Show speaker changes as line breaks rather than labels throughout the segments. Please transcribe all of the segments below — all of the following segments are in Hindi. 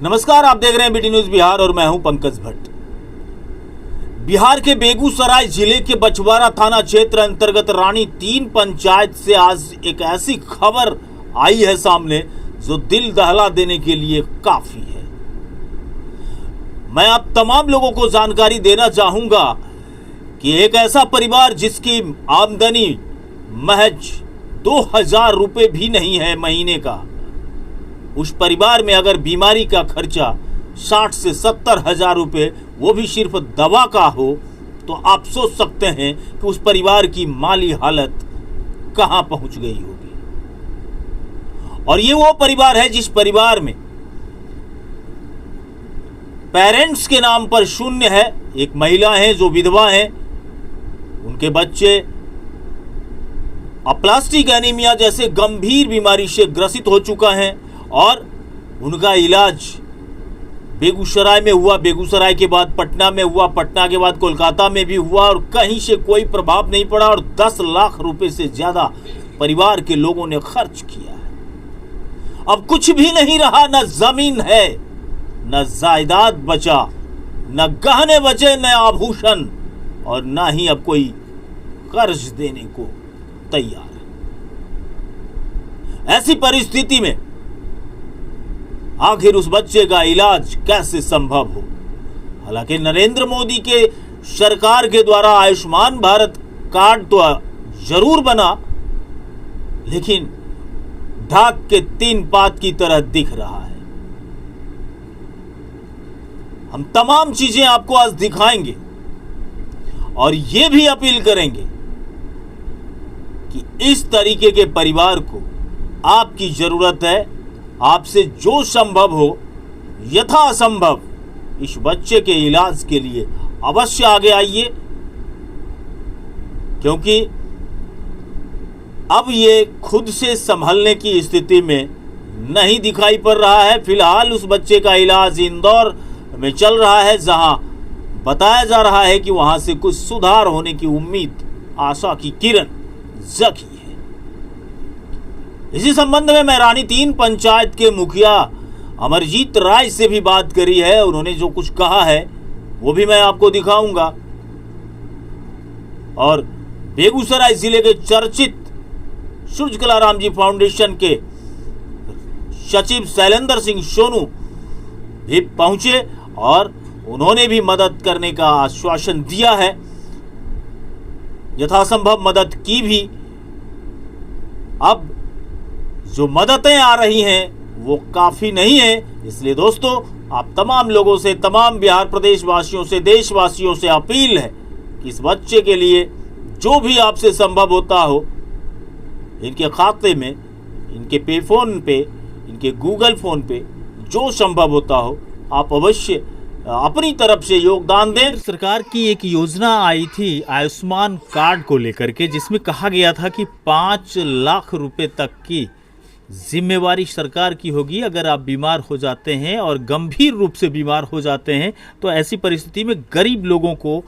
नमस्कार, आप देख रहे हैं बीटी न्यूज बिहार और मैं हूं पंकज भट्ट। बिहार के बेगूसराय जिले के बछवाड़ा थाना क्षेत्र अंतर्गत रानी 3 पंचायत से आज एक ऐसी खबर आई है सामने जो दिल दहला देने के लिए काफी है। मैं आप तमाम लोगों को जानकारी देना चाहूंगा कि एक ऐसा परिवार जिसकी आमदनी महज 2000 रुपए भी नहीं है महीने का, उस परिवार में अगर बीमारी का खर्चा 60 से 70 हजार रुपये, वो भी सिर्फ दवा का हो, तो आप सोच सकते हैं कि उस परिवार की माली हालत कहां पहुंच गई होगी। और ये वो परिवार है जिस परिवार में पेरेंट्स के नाम पर शून्य है। एक महिला है जो विधवा है, उनके बच्चे अप्लास्टिक एनीमिया जैसे गंभीर बीमारी से ग्रसित हो चुका है और उनका इलाज बेगूसराय में हुआ, बेगूसराय के बाद पटना में हुआ, पटना के बाद कोलकाता में भी हुआ और कहीं से कोई प्रभाव नहीं पड़ा और 10 लाख रुपए से ज्यादा परिवार के लोगों ने खर्च किया है। अब कुछ भी नहीं रहा, न जमीन है, न जायदाद बचा, न गहने बचे, न आभूषण, और न ही अब कोई कर्ज देने को तैयार है। ऐसी परिस्थिति में आखिर उस बच्चे का इलाज कैसे संभव हो। हालांकि नरेंद्र मोदी के सरकार के द्वारा आयुष्मान भारत कार्ड तो जरूर बना, लेकिन ढाक के 3 पात की तरह दिख रहा है। हम तमाम चीजें आपको आज दिखाएंगे और यह भी अपील करेंगे कि इस तरीके के परिवार को आपकी जरूरत है। आपसे जो संभव हो, यथासंभव इस बच्चे के इलाज के लिए अवश्य आगे आइए, क्योंकि अब ये खुद से संभलने की स्थिति में नहीं दिखाई पड़ रहा है। फिलहाल उस बच्चे का इलाज इंदौर में चल रहा है, जहां बताया जा रहा है कि वहां से कुछ सुधार होने की उम्मीद, आशा की किरण जगी है। इसी संबंध में मैं रानी 3 पंचायत के मुखिया अमरजीत राय से भी बात करी है। उन्होंने जो कुछ कहा है वो भी मैं आपको दिखाऊंगा। और बेगूसराय जिले के चर्चित सूर्यकला राम जी फाउंडेशन के सचिव शैलेंद्र सिंह सोनू भी पहुंचे और उन्होंने भी मदद करने का आश्वासन दिया है, यथासंभव मदद की भी। अब जो मददें आ रही हैं वो काफी नहीं है, इसलिए दोस्तों आप तमाम लोगों से, तमाम बिहार प्रदेश वासियों से, देशवासियों से अपील है कि इस बच्चे के लिए जो भी आपसे संभव होता हो, इनके खाते में, इनके पे फोन पे, इनके गूगल फोन पे जो संभव होता हो, आप अवश्य अपनी तरफ से योगदान दें।
सरकार की एक योजना आई थी आयुष्मान कार्ड को लेकर के, जिसमें कहा गया था कि 5 लाख रुपए तक की जिम्मेवारी सरकार की होगी। अगर आप बीमार हो जाते हैं और गंभीर रूप से बीमार हो जाते हैं तो ऐसी परिस्थिति में गरीब लोगों को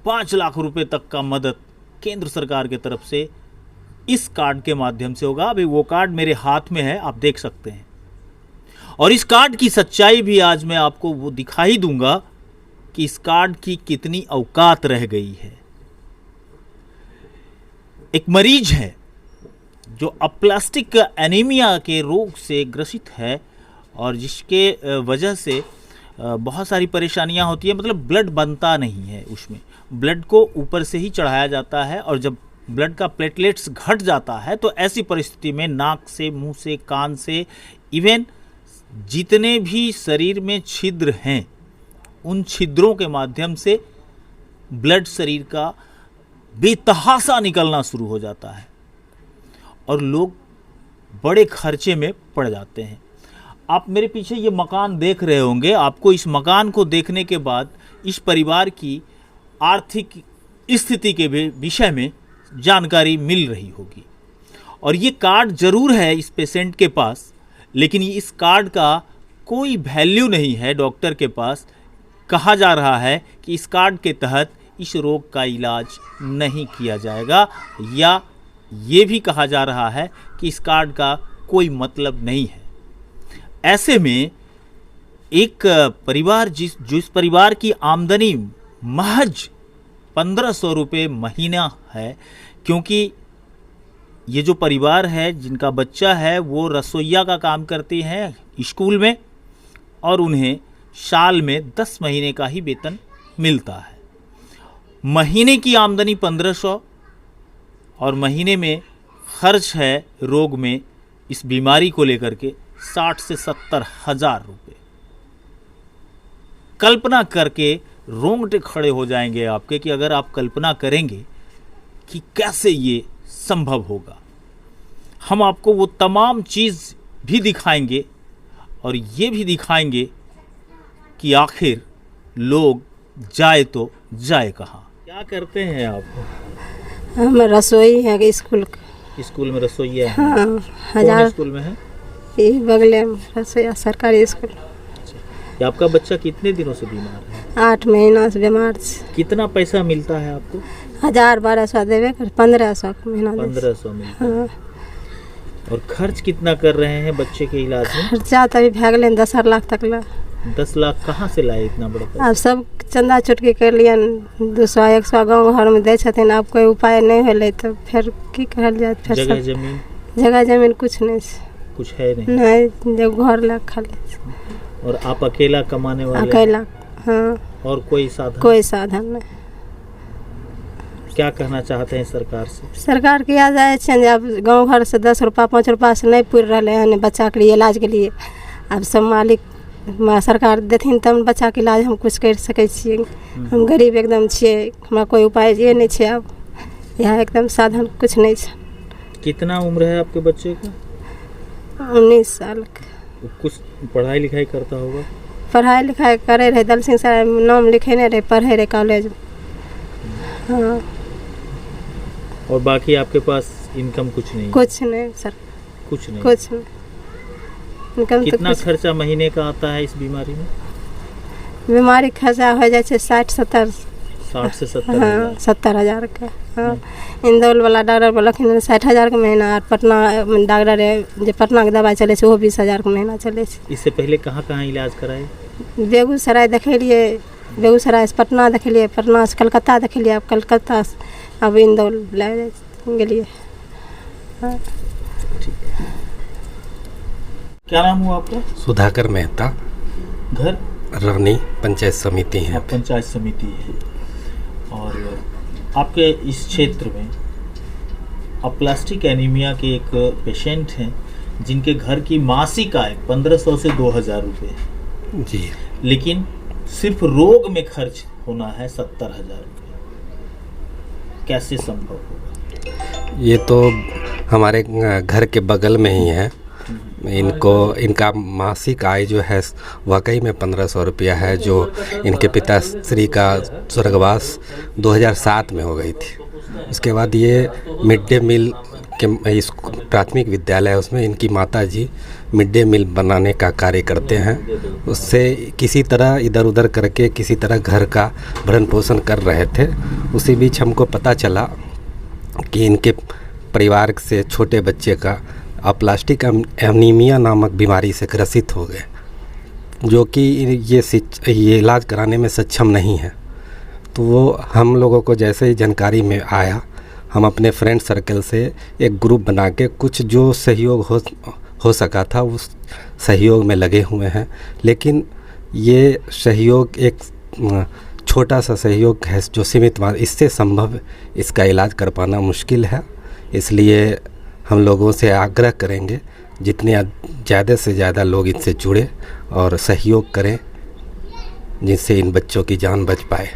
5 लाख रुपए तक का मदद केंद्र सरकार की तरफ से इस कार्ड के माध्यम से होगा। अभी वो कार्ड मेरे हाथ में है, आप देख सकते हैं। और इस कार्ड की सच्चाई भी आज मैं आपको वो दिखा ही दूंगा कि इस कार्ड की कितनी औकात रह गई है। एक मरीज है जो अप्लास्टिक एनीमिया के रोग से ग्रसित है और जिसके वजह से बहुत सारी परेशानियां होती है। मतलब ब्लड बनता नहीं है, उसमें ब्लड को ऊपर से ही चढ़ाया जाता है और जब ब्लड का प्लेटलेट्स घट जाता है तो ऐसी परिस्थिति में नाक से, मुंह से, कान से, इवन जितने भी शरीर में छिद्र हैं उन छिद्रों के माध्यम से ब्लड शरीर का बेतहासा निकलना शुरू हो जाता है और लोग बड़े खर्चे में पड़ जाते हैं। आप मेरे पीछे ये मकान देख रहे होंगे, आपको इस मकान को देखने के बाद इस परिवार की आर्थिक स्थिति के विषय में जानकारी मिल रही होगी। और ये कार्ड जरूर है इस पेशेंट के पास, लेकिन इस कार्ड का कोई वैल्यू नहीं है डॉक्टर के पास। कहा जा रहा है कि इस कार्ड के तहत इस रोग का इलाज नहीं किया जाएगा, या ये भी कहा जा रहा है कि इस कार्ड का कोई मतलब नहीं है। ऐसे में एक परिवार जिस परिवार की आमदनी महज 1500 रुपये महीना है, क्योंकि ये जो परिवार है जिनका बच्चा है वो रसोइया का काम करते हैं स्कूल में, और उन्हें साल में 10 महीने का ही वेतन मिलता है। महीने की आमदनी 1500 और महीने में खर्च है रोग में इस बीमारी को लेकर के 60 से 70 हज़ार रुपये। कल्पना करके रोंगटे खड़े हो जाएंगे आपके कि अगर आप कल्पना करेंगे कि कैसे ये संभव होगा। हम आपको वो तमाम चीज़ भी दिखाएंगे और ये भी दिखाएंगे कि आखिर लोग जाए तो जाए कहाँ। क्या करते हैं आप?
हम रसोई है स्कूल
स्कूल में रसोइया है?
हाँ,
कौन
1000
स्कूल में है?
ये बगले में रसोईया सरकारी स्कूल।
ये आपका बच्चा कितने दिनों से बीमार है?
8 महीना से बीमार से।
कितना पैसा मिलता है आपको?
1000-1200 देवे कर 1500 का महीना दे।
1500 मिलता है।
हाँ,
और खर्च कितना कर रहे हैं बच्चे के इलाज में?
खर्चा तो अभी भै गेलै 10 लाख तक ला।
10 लाख कहाँ से लाए इतना बड़ा पैसा?
अब सब चंदा चुटकी कर लियन, 200-100 गाँव घर में दै छथिन। अब कोई उपाय नहीं होले तो फिर की कहल जाए? फिर
जगह
सब
जमीन
जगह जमीन कुछ नहीं छै।
कुछ है नहीं?
नहीं, जब घर ला खाली
और आप अकेला कमाने वाले?
अकेला। हाँ,
और कोई साधन?
कोई साधन नहीं।
क्या कहना चाहते हैं सरकार से?
सरकार के आ जाए छे जब गांव घर से 10 रुपया 5 रुपया से नहीं पूर रहे हैं बच्चा के लिए इलाज के लिए। अब सब मालिक सरकार देथिन तब बच्चा के इलाज हम कुछ कर सकै छियै। हम गरीब एकदम छियै, हमरा कोई उपाय ये नहीं छे। अब यहाँ एकदम साधन कुछ नहीं छे।
कितना उम्र है आपके बच्चे का?
19 साल के।
वो कुछ पढ़ाई लिखाई करता होगा?
पढ़ाई लिखाई करे रहे, दलसिंह सराय में नाम लिखेने रहे, पढ़े रहे कॉलेज में। हाँ,
और बाकी आपके पास इनकम कुछ नहीं?
कुछ नहीं सर,
कुछ नहीं?
कुछ नहीं इनकम।
कितना
तो
खर्चा महीने का आता है इस बीमारी में?
बीमारी खर्चा हो जाए 60-70।
60 से 70
हाँ,
हज़ार।
70,000 का। हाँ, इंदौल वाला डॉक्टर बोलखिन 60,000 के महीना। और पटना डॉक्टर है जो पटना के दवाई चले वो 20,000 के महीना चले।
इससे पहले कहाँ कहाँ इलाज कराए?
बेगूसराय देखेलिए, बेगूसराय से पटना देखेलिए, पटना से कलकत्ता देखेलिए, अब कलकत्ता से अब इंदौल ले गेलिए। हाँ।
क्या नाम हुआ आपका?
सुधाकर मेहता,
घर?
रानी पंचायत समिति है।
पंचायत समिति है। और आपके इस क्षेत्र में अपलास्टिक एनीमिया के एक पेशेंट हैं जिनके घर की मासिक आय 1500 से 2000 रुपये है
जी,
लेकिन सिर्फ रोग में खर्च होना है 70,000 रुपये। कैसे संभव होगा?
ये तो हमारे घर के बगल में ही है। इनका मासिक आय जो है वाकई में 1500 रुपया है, जो इनके पिताश्री का स्वर्गवास 2007 में हो गई थी। उसके बाद ये मिड डे मील के इस प्राथमिक विद्यालय उसमें इनकी माताजी मिड डे मील बनाने का कार्य करते हैं। उससे किसी तरह इधर उधर करके किसी तरह घर का भरण पोषण कर रहे थे। उसी बीच हमको पता चला कि इनके परिवार से छोटे बच्चे का अपलास्टिक एनीमिया नामक बीमारी से ग्रसित हो गए, जो कि ये इलाज कराने में सक्षम नहीं है। तो वो हम लोगों को जैसे ही जानकारी में आया, हम अपने फ्रेंड सर्कल से एक ग्रुप बना के कुछ जो सहयोग हो सका था उस सहयोग में लगे हुए हैं। लेकिन ये सहयोग एक छोटा सा सहयोग है जो सीमित, इससे संभव इसका इलाज कर पाना मुश्किल है। इसलिए हम लोगों से आग्रह करेंगे जितने ज़्यादा से ज़्यादा लोग इनसे जुड़े और सहयोग करें जिससे इन बच्चों की जान बच पाए।